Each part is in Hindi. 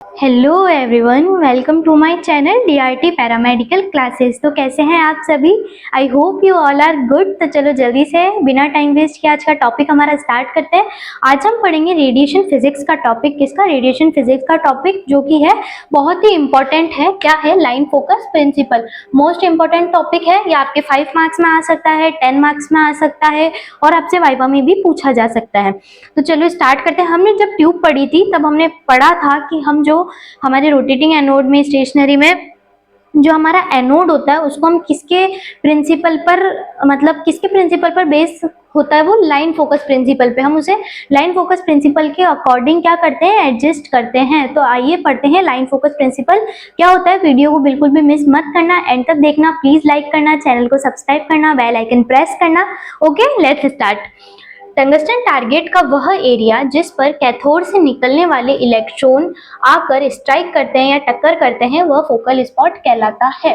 Hello everyone, welcome to my channel DRT paramedical classes. तो कैसे हैं आप सभी? I hope you all are good. तो चलो जल्दी से बिना टाइम वेस्ट किए आज का टॉपिक हमारा स्टार्ट करते हैं। आज हम पढ़ेंगे रेडिएशन फिजिक्स का टॉपिक। किसका? रेडिएशन फिजिक्स का टॉपिक, जो कि है बहुत ही इंपॉर्टेंट है। क्या है? Line focus principle. Most important topic है। ये आपके 5 मार्क्स में आ सकता है, 10 मार्क्स में आ सकता है और आपसे वाइवा में भी पूछा जा सकता है। तो चलो स्टार्ट करते हैं। हमने जब ट्यूब पढ़ी थी तब हमने पढ़ा था कि हम जो हमारे रोटेटिंग एनोड में, स्टेशनरी में जो हमारा एनोड होता है उसको हम किसके प्रिंसिपल पर, मतलब किसके प्रिंसिपल पर बेस होता है? वो लाइन फोकस प्रिंसिपल पे। हम उसे लाइन फोकस प्रिंसिपल के अकॉर्डिंग क्या करते हैं? एडजस्ट करते हैं। तो आइए पढ़ते हैं लाइन फोकस प्रिंसिपल क्या होता है। वीडियो को बिल्कुल भी मिस मत करना, एंड तक देखना। प्लीज लाइक करना, चैनल को सब्सक्राइब करना, बेल आइकन प्रेस करना। Okay, let's start. Tungsten target का वह एरिया जिस पर कैथोड से निकलने वाले इलेक्ट्रॉन आकर स्ट्राइक करते हैं या टक्कर करते हैं, वह फोकल स्पॉट कहलाता है।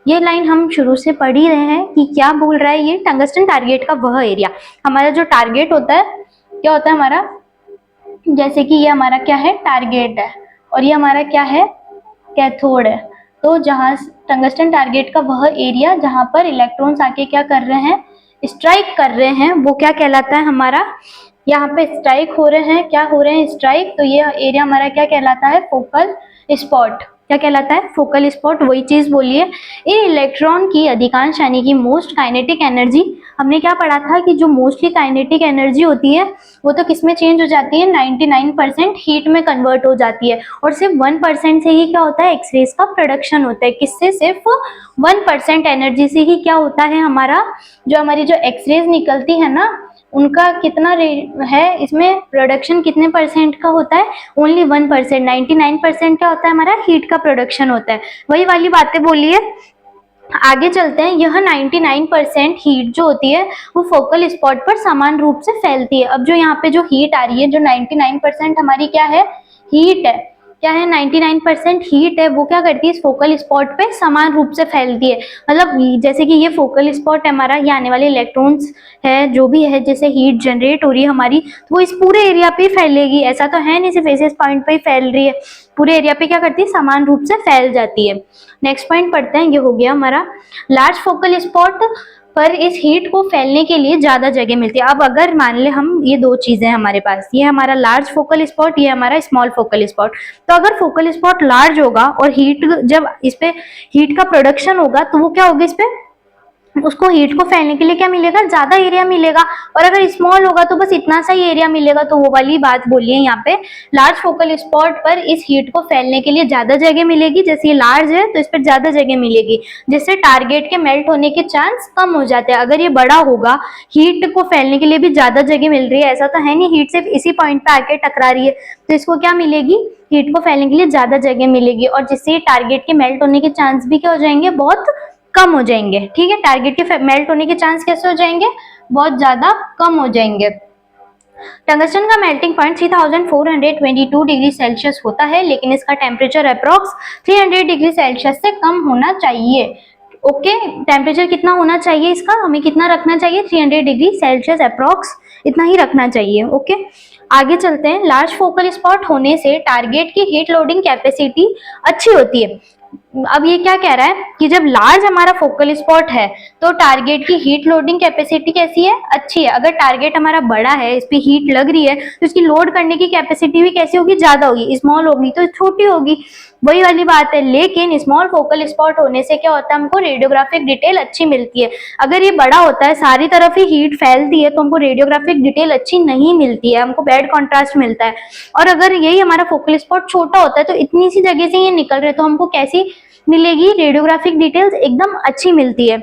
ये लाइन हम शुरू से पढ़ ही रहे हैं कि क्या बोल रहा है ये। टंगस्टन टारगेट का वह एरिया, हमारा जो टारगेट होता है क्या होता है हमारा, जैसे कि ये हमारा क्या है? टारगेट है और ये हमारा क्या है? कैथोड है। तो जहां टंगस्टन टारगेट का वह एरिया जहां पर इलेक्ट्रॉन्स आके क्या कर रहे हैं? स्ट्राइक कर रहे हैं, वो क्या कहलाता है हमारा? यहाँ पे स्ट्राइक हो रहे हैं। क्या हो रहे हैं? स्ट्राइक। तो ये एरिया हमारा क्या कहलाता है? Focal spot. क्या कहलाता है? Focal spot. वही चीज बोलिए। इन इलेक्ट्रॉन की अधिकांश यानी कि मोस्ट काइनेटिक एनर्जी, हमने क्या पढ़ा था कि जो मोस्टली काइनेटिक एनर्जी होती है वो तो किस में चेंज हो जाती है? 99% हीट में कन्वर्ट हो जाती है और सिर्फ 1% से ही क्या होता है? एक्सरेज का प्रोडक्शन होता है। किससे? सिर्फ 1% एनर्जी से ही क्या होता है हमारा, जो हमारी जो एक्सरेज निकलती है ना, उनका कितना है इसमें प्रोडक्शन, कितने परसेंट का होता है? ओनली 1%। 99% क्या होता है हमारा? हीट का प्रोडक्शन होता है। वही वाली बातें बोलिए। आगे चलते हैं। यह 99% हीट जो होती है वो फोकल स्पॉट पर समान रूप से फैलती है। अब जो यहाँ पे जो हीट आ रही है, जो 99% हमारी क्या है? हीट है। क्या है? 99% हीट है। वो क्या करती है? इस फोकल स्पॉट पे समान रूप से फैलती है। मतलब जैसे कि ये फोकल स्पॉट है हमारा, ये आने वाले इलेक्ट्रॉन्स है जो भी है, जैसे हीट जनरेट हो रही है हमारी, तो वो इस पूरे एरिया पे फैलेगी। ऐसा तो है नहीं सिर्फ इस पॉइंट पे ही फैल रही है, पूरे एरिया पे क्या करती है? समान रूप से फैल जाती है। नेक्स्ट पॉइंट पढ़ते हैं। ये हो गया हमारा लार्ज फोकल स्पॉट पर इस हीट को फैलने के लिए ज्यादा जगह मिलती है। अब अगर मान ले हम, ये दो चीजें हमारे पास, ये हमारा लार्ज फोकल स्पॉट, ये हमारा स्मॉल फोकल स्पॉट। तो अगर फोकल स्पॉट लार्ज होगा और हीट, जब इस पे हीट का प्रोडक्शन होगा तो वो क्या होगा? इस पे उसको हीट को फैलने के लिए क्या मिलेगा? ज्यादा एरिया मिलेगा। और अगर स्मॉल होगा तो बस इतना सा ही एरिया मिलेगा। तो वो वाली बात बोलिए यहाँ पे। लार्ज फोकल स्पॉट पर इस हीट को फैलने के लिए ज्यादा जगह मिलेगी। जैसे ये लार्ज है तो इस पर ज्यादा जगह मिलेगी, जिससे टारगेट के मेल्ट होने के चांस कम हो जाते हैं। अगर ये बड़ा होगा, हीट को फैलने के लिए भी ज्यादा जगह मिल रही है, ऐसा तो है नहीं हीट सिर्फ इसी पॉइंट पे आके टकरा रही है, तो इसको क्या मिलेगी? हीट को फैलने के लिए ज्यादा जगह मिलेगी और जिससे टारगेट के मेल्ट होने के चांस भी क्या हो जाएंगे? बहुत कम हो जाएंगे। ठीक है, टारगेट के मेल्ट होने के चांस कैसे हो जाएंगे? बहुत ज्यादा कम हो जाएंगे। टंगस्टन का मेल्टिंग पॉइंट 3422 डिग्री सेल्सियस होता है, लेकिन इसका टेम्परेचर अप्रॉक्स 300 डिग्री सेल्सियस से कम होना चाहिए। ओके, टेम्परेचर कितना होना चाहिए इसका? हमें कितना रखना चाहिए? 300 डिग्री सेल्सियस अप्रॉक्स, इतना ही रखना चाहिए। ओके, आगे चलते हैं। लार्ज फोकल स्पॉट होने से टारगेट की हीट लोडिंग कैपेसिटी अच्छी होती है। अब ये क्या कह रहा है कि जब लार्ज हमारा फोकल स्पॉट है तो टारगेट की हीट लोडिंग कैपेसिटी कैसी है? अच्छी है। अगर टारगेट हमारा बड़ा है, इस पे हीट लग रही है, तो इसकी लोड करने की कैपेसिटी भी कैसी होगी? ज्यादा होगी। स्मॉल होगी तो छोटी होगी। वही वाली बात है। लेकिन स्मॉल फोकल स्पॉट होने से क्या होता है? हमको रेडियोग्राफिक डिटेल अच्छी मिलती है। अगर ये बड़ा होता है, सारी तरफ ही हीट फैलती है, तो हमको रेडियोग्राफिक डिटेल अच्छी नहीं मिलती है, हमको बैड कॉन्ट्रास्ट मिलता है। और अगर यही हमारा फोकल स्पॉट छोटा होता है तो इतनी सी जगह से ये निकल रहे, तो हमको कैसी मिलेगी? रेडियोग्राफिक डिटेल्स एकदम अच्छी मिलती है।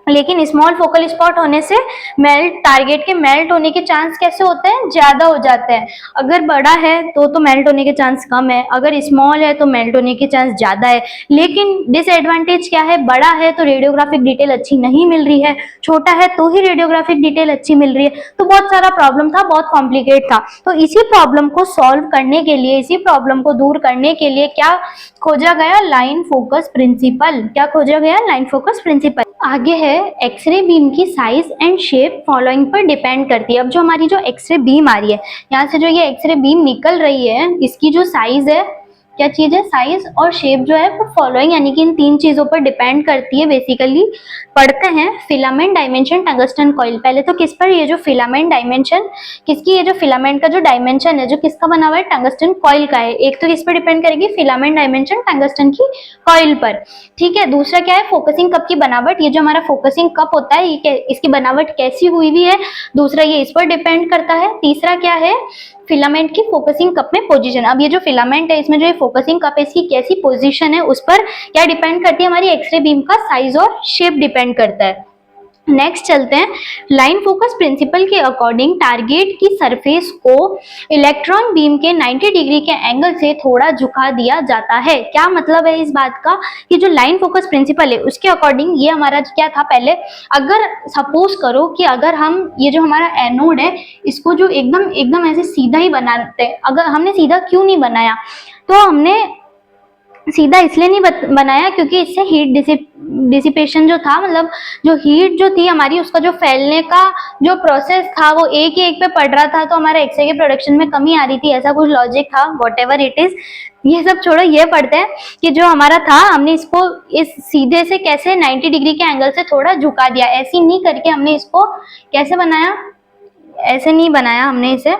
लेकिन स्मॉल फोकल स्पॉट होने से टारगेट के मेल्ट होने के चांस कैसे होते हैं? ज्यादा हो जाते हैं। अगर बड़ा है तो मेल्ट होने के चांस कम है, अगर स्मॉल है तो मेल्ट होने के चांस ज्यादा है। लेकिन डिसएडवांटेज क्या है? बड़ा है तो रेडियोग्राफिक डिटेल अच्छी नहीं मिल रही है, छोटा है तो ही रेडियोग्राफिक डिटेल अच्छी मिल रही है। तो बहुत सारा प्रॉब्लम था, बहुत कॉम्प्लिकेट था। तो इसी प्रॉब्लम को सॉल्व करने के लिए, इसी प्रॉब्लम को दूर करने के लिए क्या खोजा गया? Line focus principle. क्या खोजा गया? Line focus principle. आगे है एक्सरे बीम की साइज एंड शेप फॉलोइंग पर डिपेंड करती है। अब जो हमारी जो एक्सरे बीम आ रही है, यहाँ से जो ये एक्सरे बीम निकल रही है, इसकी जो साइज है क्या चीज है, साइज और शेप जो है वो फॉलोइंग यानी कि इन 3 चीजों पर डिपेंड करती है बेसिकली। पढ़ते हैं फिलामेंट, डायमेंशन, टंगस्टन कॉइल। पहले तो किस पर, ये जो फिलामेंट डायमेंशन किसकी, ये जो फिलामेंट का जो डायमेंशन है जो किसका बना हुआ है, टंगस्टन कॉइल का है। एक तो किस पर डिपेंड करेगी, फिलामेंट डायमेंशन टंगस्टन की कॉइल पर, ठीक है। दूसरा क्या है, फोकसिंग कप की बनावट। ये जो हमारा फोकसिंग कप होता है ये इसकी बनावट कैसी हुई हुई है, दूसरा ये इस पर डिपेंड करता है। तीसरा क्या है, फिलामेंट की फोकसिंग कप में पोजीशन। अब ये जो फिलामेंट है इसमें जो फोकसिंग कप है इसकी कैसी पोजीशन है उस पर क्या डिपेंड करती है, हमारी एक्सरे बीम का साइज और शेप डिपेंड करता है। नेक्स्ट चलते हैं, लाइन फोकस प्रिंसिपल के अकॉर्डिंग टारगेट की सरफेस को इलेक्ट्रॉन बीम के 90 डिग्री के एंगल से थोड़ा झुका दिया जाता है। क्या मतलब है इस बात का, कि जो लाइन फोकस प्रिंसिपल है उसके अकॉर्डिंग ये हमारा क्या था पहले, अगर सपोज करो कि अगर हम ये जो हमारा एनोड है इसको जो एकदम एकदम ऐसे सीधा ही बनाते, अगर हमने सीधा क्यों नहीं बनाया, तो हमने सीधा इसलिए नहीं बनाया क्योंकि इससे हीट डिसिपेशन जो था, मतलब जो हीट जो थी हमारी उसका जो फैलने का जो प्रोसेस था वो एक ही एक पे पड़ रहा था, तो हमारे एक्सरे के प्रोडक्शन में कमी आ रही थी, ऐसा कुछ लॉजिक था। व्हाटएवर इट इज, ये सब छोड़ो, ये पढ़ते हैं कि जो हमारा था हमने इसको इस सीधे से कैसे 90 डिग्री के एंगल से थोड़ा झुका दिया, ऐसे नहीं करके हमने इसको कैसे बनाया, ऐसे नहीं बनाया हमने इसे,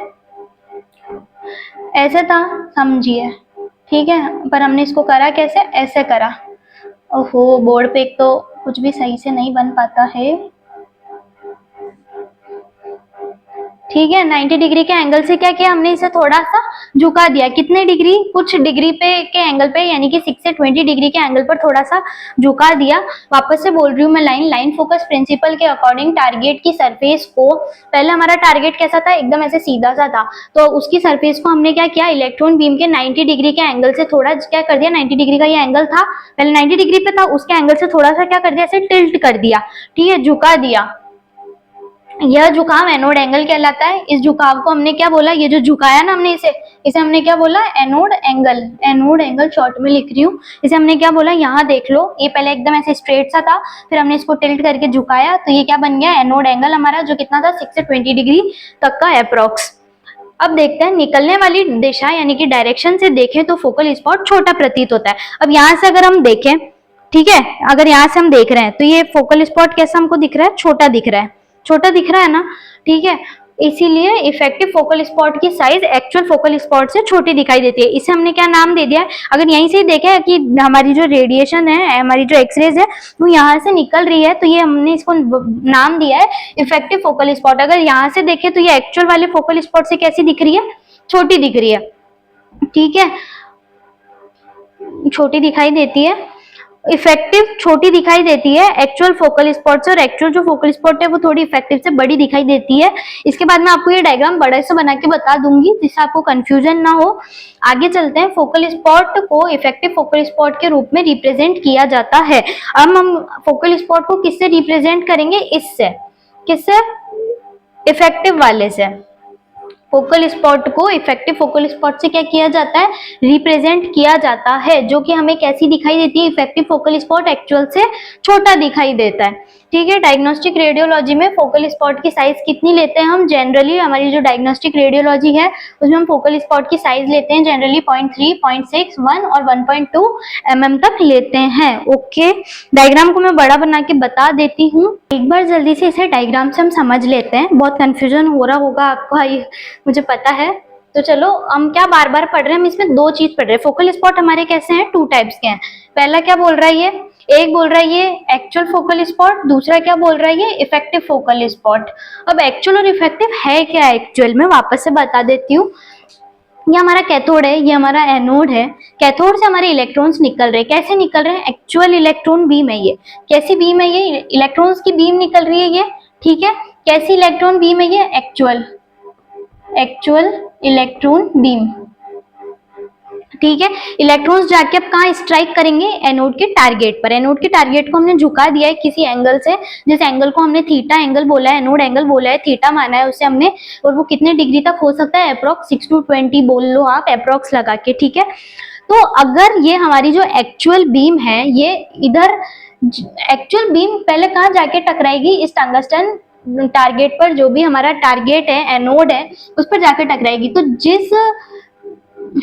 ऐसे था समझिए, ठीक है, पर हमने इसको करा कैसे, ऐसे करा। ओहो, बोर्ड पे एक तो कुछ भी सही से नहीं बन पाता है, ठीक है। 90 डिग्री के एंगल से क्या किया हमने, इसे थोड़ा सा झुका दिया, कितने डिग्री, कुछ डिग्री पे के एंगल पे, यानी कि 6 से 20 डिग्री के एंगल पर थोड़ा सा झुका दिया। वापस से बोल रही हूँ मैं, लाइन फोकस प्रिंसिपल के अकॉर्डिंग टारगेट की सरफेस को, पहले हमारा टारगेट कैसा था, एकदम ऐसे सीधा सा था, तो उसकी सरफेस को हमने क्या किया, इलेक्ट्रॉन बीम के 90 डिग्री के एंगल से थोड़ा क्या कर दिया, 90 डिग्री का ये एंगल था, पहले 90 डिग्री पे था, उसके एंगल से थोड़ा सा क्या कर दिया, ऐसे टिल्ट कर दिया, ठीक है, झुका दिया। यह झुकाव एनोड एंगल कहलाता है। इस झुकाव को हमने क्या बोला, ये जो झुकाया ना हमने इसे हमने क्या बोला, anode angle. Anode angle short में लिख रही हूँ, इसे हमने क्या बोला, यहाँ देख लो, ये पहले एकदम ऐसे स्ट्रेट सा था, फिर हमने इसको टिल्ट करके झुकाया, तो ये क्या बन गया, एनोड एंगल हमारा, जो कितना था, 6 से 20 डिग्री तक का अप्रोक्स। अब देखते हैं, निकलने वाली दिशा यानी कि डायरेक्शन से देखें तो फोकल स्पॉट छोटा प्रतीत होता है। अब यहाँ से अगर हम देखें, ठीक है, अगर यहाँ से हम देख रहे हैं तो ये फोकल स्पॉट कैसा हमको दिख रहा है, छोटा दिख रहा है, छोटा दिख रहा है ना, ठीक है। इसीलिए इफेक्टिव फोकल स्पॉट की साइज एक्चुअल फोकल स्पॉट से छोटी दिखाई देती है। इसे हमने क्या नाम दे दिया है, अगर यहीं से ही देखे कि हमारी जो रेडिएशन है, हमारी जो एक्सरेज है वो यहाँ से निकल रही है, तो ये हमने इसको नाम दिया है इफेक्टिव फोकल स्पॉट। अगर यहाँ से देखे तो ये एक्चुअल वाले फोकल स्पॉट से कैसी दिख रही है, छोटी दिख रही है, ठीक है, छोटी दिखाई देती है। इफेक्टिव छोटी दिखाई देती है एक्चुअल फोकल स्पॉट से, और एक्चुअल जो फोकल स्पॉट है वो थोड़ी इफेक्टिव से बड़ी दिखाई देती है। इसके बाद मैं आपको ये डायग्राम बड़े से बना के बता दूंगी जिससे आपको कंफ्यूजन ना हो। आगे चलते हैं, फोकल स्पॉट को इफेक्टिव फोकल स्पॉट के रूप में रिप्रेजेंट किया जाता है। अब हम फोकल स्पॉट को किससे रिप्रेजेंट करेंगे, इससे, किससे, इफेक्टिव वाले से। फोकल स्पॉट को इफेक्टिव फोकल स्पॉट से क्या किया जाता है, रिप्रेजेंट किया जाता है, जो कि हमें कैसी दिखाई देती है, इफेक्टिव फोकल स्पॉट एक्चुअल से छोटा दिखाई देता है, ठीक है। डायग्नोस्टिक रेडियोलॉजी में फोकल स्पॉट की साइज कितनी लेते हैं हम, जनरली हमारी जो डायग्नोस्टिक रेडियोलॉजी है उसमें हम फोकल स्पॉट की साइज लेते हैं जनरली 0.3, 0.6, 1 और 1.2 mm तक लेते हैं। ओके, डायग्राम को मैं बड़ा बना के बता देती हूँ, एक बार जल्दी से इसे डायग्राम से हम समझ लेते हैं, बहुत कंफ्यूजन हो रहा होगा आपको, मुझे पता है। तो चलो, हम क्या बार बार पढ़ रहे हैं, हम इसमें 2 चीज पढ़ रहे हैं। फोकल स्पॉट हमारे कैसे हैं, 2 टाइप्स के हैं। पहला क्या बोल रहा है ये, एक बोल रहा है ये एक्चुअल फोकल स्पॉट, दूसरा क्या बोल रहा है ये इफेक्टिव फोकल स्पॉट। अब एक्चुअल और इफेक्टिव है क्या, एक्चुअल में वापस से बता देती हूँ। ये हमारा कैथोड है, ये हमारा एनोड है। कैथोड से हमारे इलेक्ट्रॉन्स निकल रहे हैं, कैसे निकल रहे हैं, एक्चुअल इलेक्ट्रॉन बीम है ये। कैसी बीम है ये, इलेक्ट्रॉन्स की बीम निकल रही है ये, ठीक है। कैसी इलेक्ट्रॉन बीम है ये, एक्चुअल इलेक्ट्रॉन बीम, ठीक है। इलेक्ट्रॉन्स जाके अब कहाँ स्ट्राइक करेंगे, एनोड के टारगेट पर। एनोड के टारगेट को हमने झुका दिया है किसी एंगल से, जिस एंगल को हमने थीटा एंगल बोला है, एनोड एंगल बोला है, थीटा माना है उसे हमने, और वो कितने डिग्री तक हो सकता है, अप्रोक्स 6 to 20 बोल लो आप, अप्रोक्स लगा के, ठीक है। तो अगर ये हमारी जो एक्चुअल बीम है, ये इधर एक्चुअल बीम पहले कहाँ जाके टकराएगी, इस टंगस्टन टारगेट पर, जो भी हमारा टारगेट है, एनोड है, उस पर जाके टकराएगी। तो जिस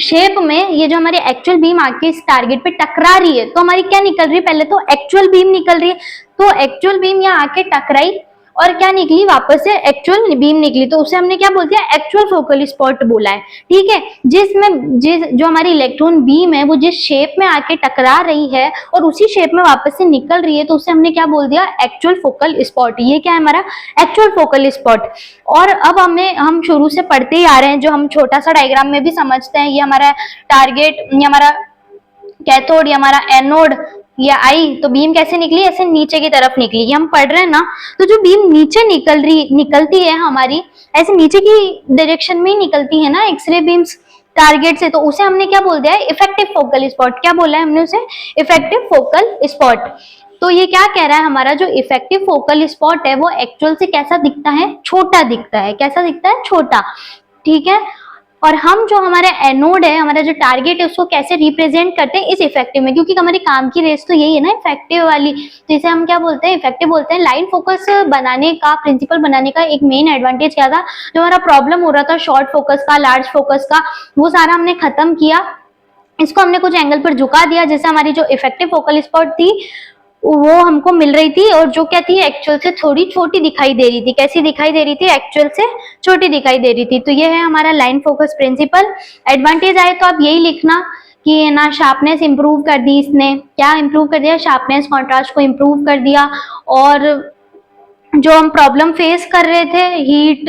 शेप में ये जो हमारी एक्चुअल बीम आके इस टारगेट पे टकरा रही है, तो हमारी क्या निकल रही है, पहले तो एक्चुअल बीम निकल रही है। तो एक्चुअल बीम यहाँ आके टकराई और क्या निकली, वापस से एक्चुअल बीम निकली, तो उसे हमने क्या बोल दिया, एक्चुअल फोकल स्पॉट बोला है। ठीक है, जो हमारी इलेक्ट्रॉन बीम है वो जिस शेप में आके टकरा रही है और उसी शेप में वापस से निकल रही है, तो उसे हमने क्या बोल दिया, एक्चुअल फोकल स्पॉट। ये क्या है, हमारा एक्चुअल फोकल स्पॉट। और अब हम शुरू से पढ़ते ही आ रहे हैं, जो हम छोटा सा डायग्राम में भी समझते हैं, ये हमारा टारगेट, ये हमारा कैथोड, ये हमारा एनोड, या आई। तो बीम कैसे निकली, ऐसे नीचे की तरफ निकली, ये हम पढ़ रहे हैं ना। तो जो बीम नीचे निकलती है हमारी, ऐसे नीचे की डायरेक्शन में ही निकलती है ना एक्सरे बीम्स टारगेट से, तो उसे हमने क्या बोल दिया है, इफेक्टिव फोकल स्पॉट। क्या बोला है हमने उसे, इफेक्टिव फोकल स्पॉट। तो ये क्या कह रहा है, हमारा जो इफेक्टिव फोकल स्पॉट है वो एक्चुअल से कैसा दिखता है, छोटा दिखता है। कैसा दिखता है, छोटा। ठीक है, और हम जो हमारा एनोड है, हमारा जो टारगेट है, उसको कैसे रिप्रेजेंट करते हैं, इस इफेक्टिव में, क्योंकि हमारे काम की रेस तो यही है ना, इफेक्टिव वाली। तो इसे हम क्या बोलते हैं, इफेक्टिव बोलते हैं। लाइन फोकस बनाने का, प्रिंसिपल बनाने का एक मेन एडवांटेज क्या था, जो हमारा प्रॉब्लम हो रहा था शॉर्ट फोकस का, लार्ज फोकस का, वो सारा हमने खत्म किया। इसको हमने कुछ एंगल पर झुका दिया, जैसे हमारी जो इफेक्टिव फोकल स्पॉट थी वो हमको मिल रही थी, और जो क्या थी, एक्चुअल से थोड़ी छोटी दिखाई दे रही थी। कैसी दिखाई दे रही थी, एक्चुअल से छोटी दिखाई दे रही थी। तो ये है हमारा लाइन फोकस प्रिंसिपल। एडवांटेज आए तो आप यही लिखना कि है ना, शार्पनेस इंप्रूव कर दी इसने। क्या इंप्रूव कर दिया, शार्पनेस, कॉन्ट्रास्ट को इंप्रूव कर दिया। और जो हम प्रॉब्लम फेस कर रहे थे, हीट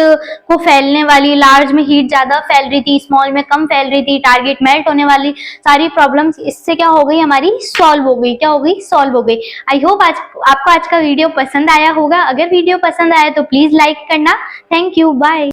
को फैलने वाली, लार्ज में हीट ज्यादा फैल रही थी, स्मॉल में कम फैल रही थी, टारगेट मेल्ट होने वाली, सारी प्रॉब्लम्स इससे क्या हो गई, हमारी सॉल्व हो गई। क्या हो गई, सॉल्व हो गई। आई होप आपको आज का वीडियो पसंद आया होगा। अगर वीडियो पसंद आया तो प्लीज लाइक करना। Thank you, bye.